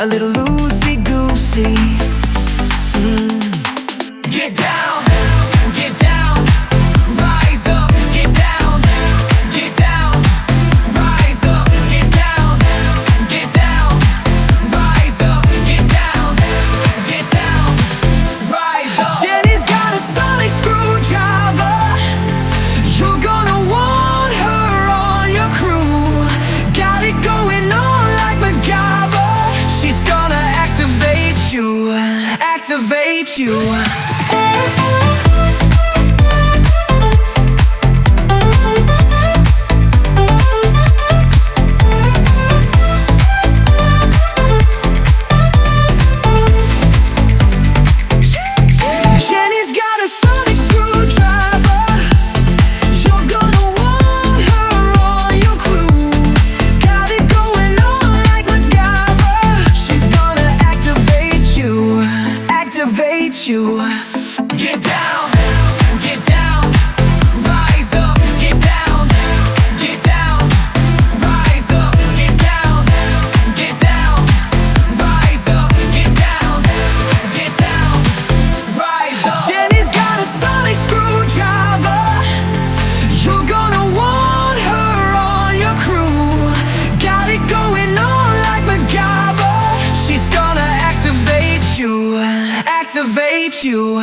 a little loosey-goosey. Get down, get down, rise up, get down, get down, rise up, get down, get down, rise up, get down, get down, rise up. Jenny's got a sonic screwdriver. You're gonna want her on your crew. Got it going on like MacGyver. She's gonna activate you, activate you. You get down, get down, rise up, get down, get down, rise up, get down, get down, rise up, get down, get down, rise up. Jenny's got a sonic screwdriver. You're gonna want her on your crew. Got it going on like MacGyver. She's gonna activate you, activate you.